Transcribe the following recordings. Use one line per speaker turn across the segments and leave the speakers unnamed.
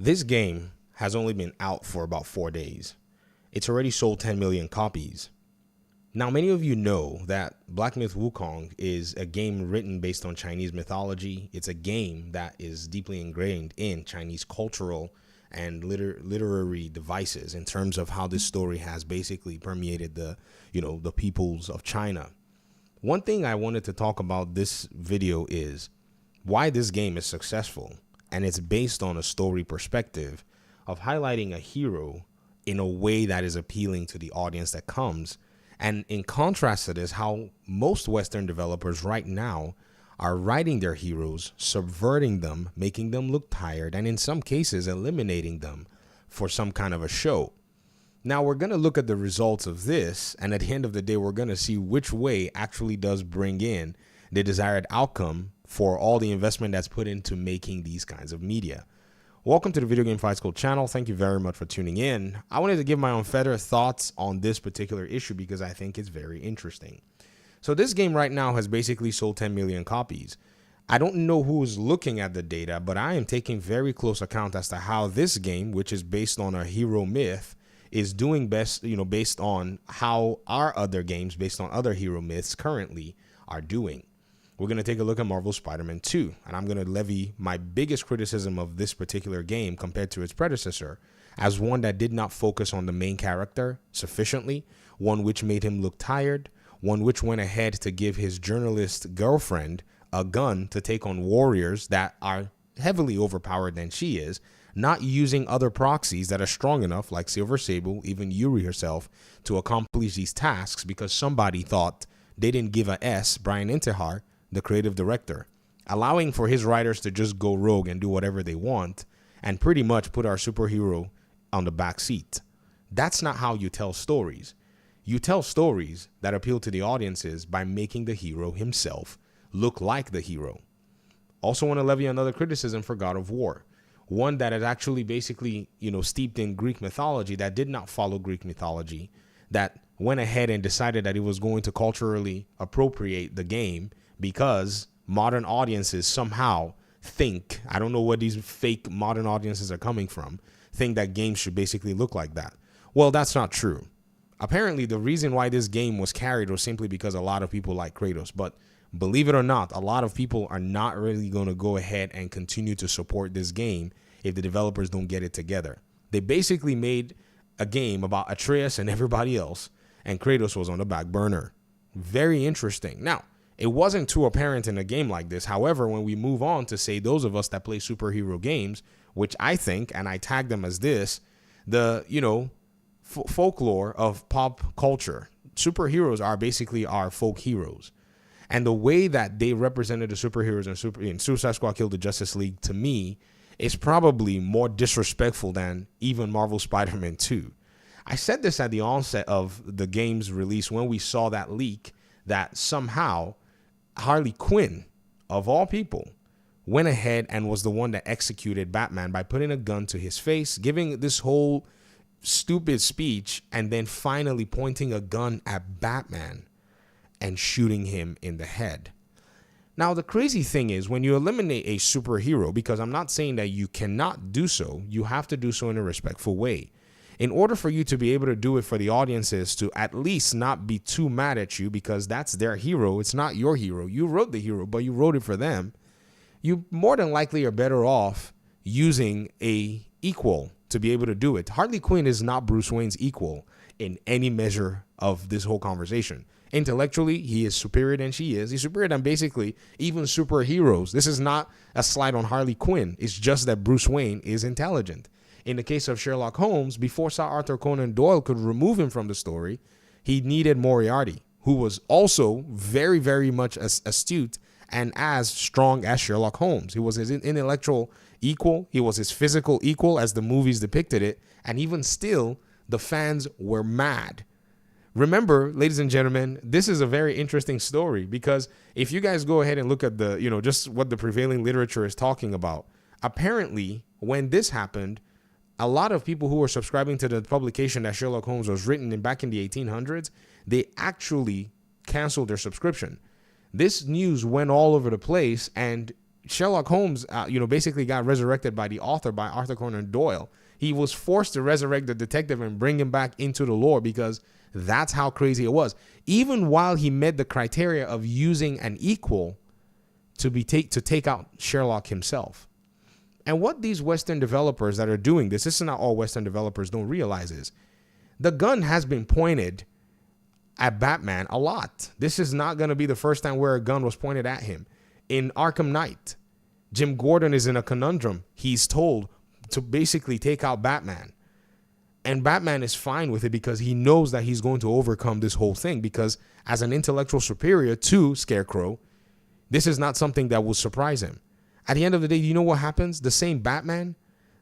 This game has only been out for about 4 days. It's already sold 10 million copies. Now, many of you know that Black Myth Wukong is a game written based on Chinese mythology. It's a game that is deeply ingrained in Chinese cultural and literary devices in terms of how this story has basically permeated the peoples of China. One thing I wanted to talk about this video is why this game is successful, and it's based on a story perspective of highlighting a hero in a way that is appealing to the audience that comes. And in contrast to this, how most Western developers right now are writing their heroes, subverting them, making them look tired, and in some cases eliminating them for some kind of a show. Now we're going to look at the results of this, and at the end of the day, we're going to see which way actually does bring in the desired outcome for all the investment that's put into making these kinds of media. Welcome to the Video Game Fight School channel. Thank you very much for tuning in. I wanted to give my unfettered thoughts on this particular issue because I think it's very interesting. So this game right now has basically sold 10 million copies. I don't know who is looking at the data, but I am taking very close account as to how this game, which is based on a hero myth, is doing best, based on how our other games based on other hero myths currently are doing. We're going to take a look at Marvel's Spider-Man 2, and I'm going to levy my biggest criticism of this particular game compared to its predecessor as one that did not focus on the main character sufficiently, one which made him look tired, one which went ahead to give his journalist girlfriend a gun to take on warriors that are heavily overpowered than she is, not using other proxies that are strong enough like Silver Sable, even Yuri herself, to accomplish these tasks because somebody thought they didn't give a S, Brian Intihar, the creative director, allowing for his writers to just go rogue and do whatever they want and pretty much put our superhero on the back seat. That's not how you tell stories. You tell stories that appeal to the audiences by making the hero himself look like the hero. Also want to levy another criticism for God of War, one that is actually basically, steeped in Greek mythology that did not follow Greek mythology, that went ahead and decided that it was going to culturally appropriate the game because modern audiences somehow think, I don't know where these fake modern audiences are coming from, think that games should basically look like that. Well, that's not true. Apparently, the reason why this game was carried was simply because a lot of people like Kratos. But believe it or not, a lot of people are not really going to go ahead and continue to support this game if the developers don't get it together. They basically made a game about Atreus and everybody else, and Kratos was on the back burner. Very interesting. Now, it wasn't too apparent in a game like this. However, when we move on to say those of us that play superhero games, which I think, and I tag them as this, the, folklore of pop culture. Superheroes are basically our folk heroes. And the way that they represented the superheroes in Suicide Squad Killed the Justice League, to me, is probably more disrespectful than even Marvel Spider-Man 2. I said this at the onset of the game's release when we saw that leak that somehow Harley Quinn, of all people, went ahead and was the one that executed Batman by putting a gun to his face, giving this whole stupid speech, and then finally pointing a gun at Batman and shooting him in the head. Now, the crazy thing is when you eliminate a superhero, because I'm not saying that you cannot do so, you have to do so in a respectful way. In order for you to be able to do it for the audiences to at least not be too mad at you because that's their hero, it's not your hero. You wrote the hero, but you wrote it for them. You more than likely are better off using a equal to be able to do it. Harley Quinn is not Bruce Wayne's equal in any measure of this whole conversation. Intellectually, he is superior than she is. He's superior than basically even superheroes. This is not a slight on Harley Quinn. It's just that Bruce Wayne is intelligent. In the case of Sherlock Holmes, before Sir Arthur Conan Doyle could remove him from the story, he needed Moriarty, who was also very, very much astute and as strong as Sherlock Holmes. He was his intellectual equal. He was his physical equal as the movies depicted it. And even still, the fans were mad. Remember, ladies and gentlemen, this is a very interesting story because if you guys go ahead and look at the, just what the prevailing literature is talking about, apparently when this happened, a lot of people who were subscribing to the publication that Sherlock Holmes was written in back in the 1800s, they actually canceled their subscription. This news went all over the place, and Sherlock Holmes, basically got resurrected by the author, by Arthur Conan Doyle. He was forced to resurrect the detective and bring him back into the lore because that's how crazy it was. Even while he met the criteria of using an equal to take out Sherlock himself. And what these Western developers that are doing this is not all Western developers don't realize is the gun has been pointed at Batman a lot. This is not going to be the first time where a gun was pointed at him. In Arkham Knight, Jim Gordon is in a conundrum. He's told to basically take out Batman. And Batman is fine with it because he knows that he's going to overcome this whole thing, because as an intellectual superior to Scarecrow, this is not something that will surprise him. At the end of the day, you know what happens? The same Batman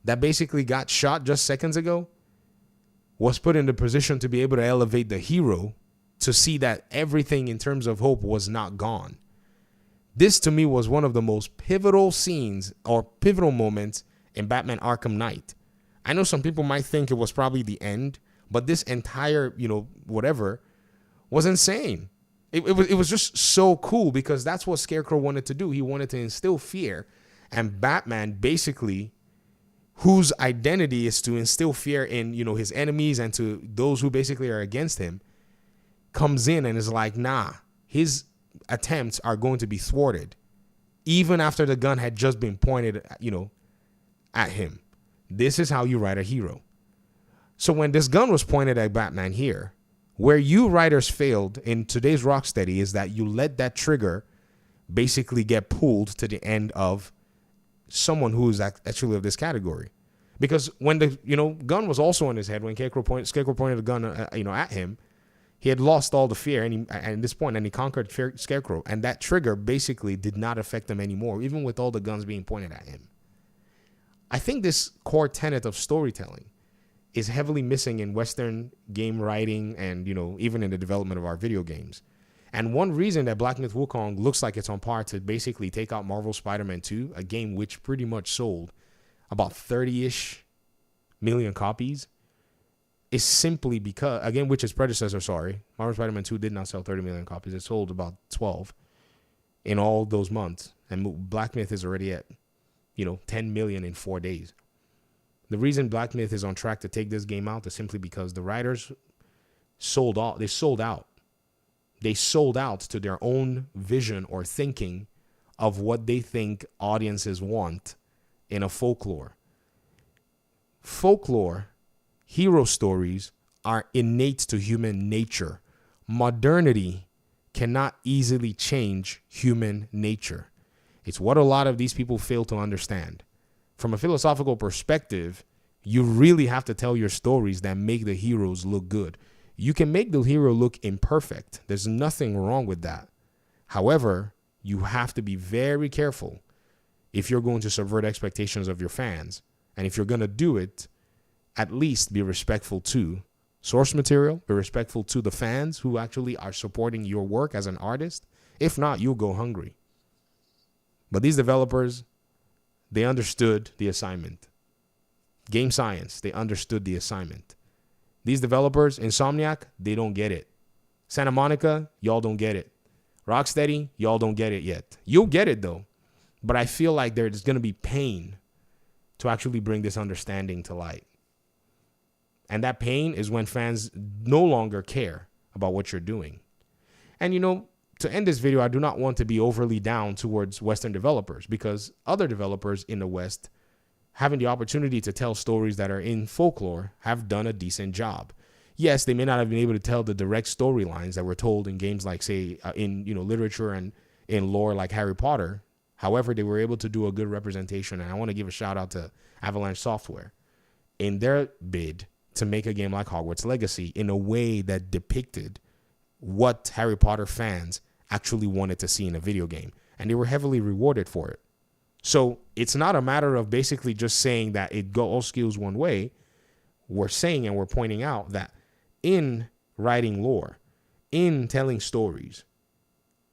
that basically got shot just seconds ago was put in the position to be able to elevate the hero to see that everything in terms of hope was not gone. This to me was one of the most pivotal scenes or pivotal moments in Batman Arkham Knight. I know some people might think it was probably the end, but this entire, whatever was insane. It was just so cool because that's what Scarecrow wanted to do. He wanted to instill fear, and Batman basically, whose identity is to instill fear in, his enemies and to those who basically are against him, comes in and is like, nah, his attempts are going to be thwarted, even after the gun had just been pointed, at him. This is how you write a hero. So when this gun was pointed at Batman here, where you writers failed in today's Rocksteady is that you let that trigger basically get pulled to the end of someone who is actually of this category. Because when the gun was also in his head, when Scarecrow pointed the gun at him, he had lost all the fear at this point, and he conquered Scarecrow, and that trigger basically did not affect him anymore, even with all the guns being pointed at him. I think this core tenet of storytelling is heavily missing in Western game writing and, even in the development of our video games. And one reason that Black Myth Wukong looks like it's on par to basically take out Marvel Spider-Man 2, a game which pretty much sold about 30-ish million copies, is simply because, again, which is predecessor, Marvel Spider-Man 2 did not sell 30 million copies. It sold about 12 in all those months. And Black Myth is already at, 10 million in 4 days. The reason Black Myth is on track to take this game out is simply because the writers sold out. They sold out. They sold out to their own vision or thinking of what they think audiences want in a folklore. Folklore, hero stories are innate to human nature. Modernity cannot easily change human nature. It's what a lot of these people fail to understand. From a philosophical perspective, you really have to tell your stories that make the heroes look good. You can make the hero look imperfect. There's nothing wrong with that. However, you have to be very careful if you're going to subvert expectations of your fans. And if you're going to do it, at least be respectful to source material, be respectful to the fans who actually are supporting your work as an artist. If not, you'll go hungry. But these developers, they understood the assignment. Game science, they understood the assignment. These developers, Insomniac, they don't get it. Santa Monica, y'all don't get it. Rocksteady, y'all don't get it yet. You'll get it though. But I feel like there's going to be pain to actually bring this understanding to light. And that pain is when fans no longer care about what you're doing. And to end this video, I do not want to be overly down towards Western developers, because other developers in the West having the opportunity to tell stories that are in folklore have done a decent job. Yes, they may not have been able to tell the direct storylines that were told in games like, say, in literature and in lore like Harry Potter. However, they were able to do a good representation, and I want to give a shout out to Avalanche Software in their bid to make a game like Hogwarts Legacy in a way that depicted what Harry Potter fans actually wanted to see in a video game, and they were heavily rewarded for it. So it's not a matter of basically just saying that it all skews one way. We're saying and we're pointing out that in writing lore, in telling stories,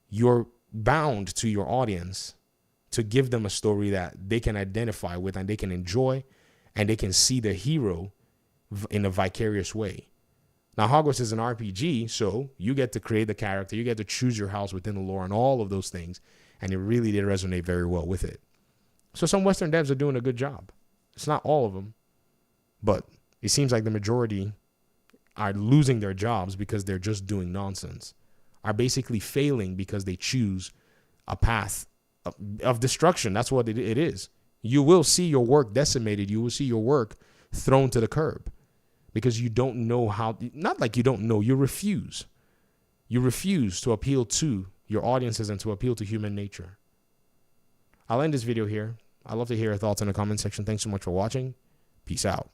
you're bound to your audience to give them a story that they can identify with and they can enjoy, and they can see the hero in a vicarious way. Now, Hogwarts is an RPG, so you get to create the character, you get to choose your house within the lore and all of those things. And it really did resonate very well with it. So some Western devs are doing a good job. It's not all of them, but it seems like the majority are losing their jobs because they're just doing nonsense, are basically failing because they choose a path of destruction. That's what it is. You will see your work decimated. You will see your work thrown to the curb because you don't know how, not like you don't know, you refuse. You refuse to appeal to your audiences and to appeal to human nature. I'll end this video here. I'd love to hear your thoughts in the comment section. Thanks so much for watching. Peace out.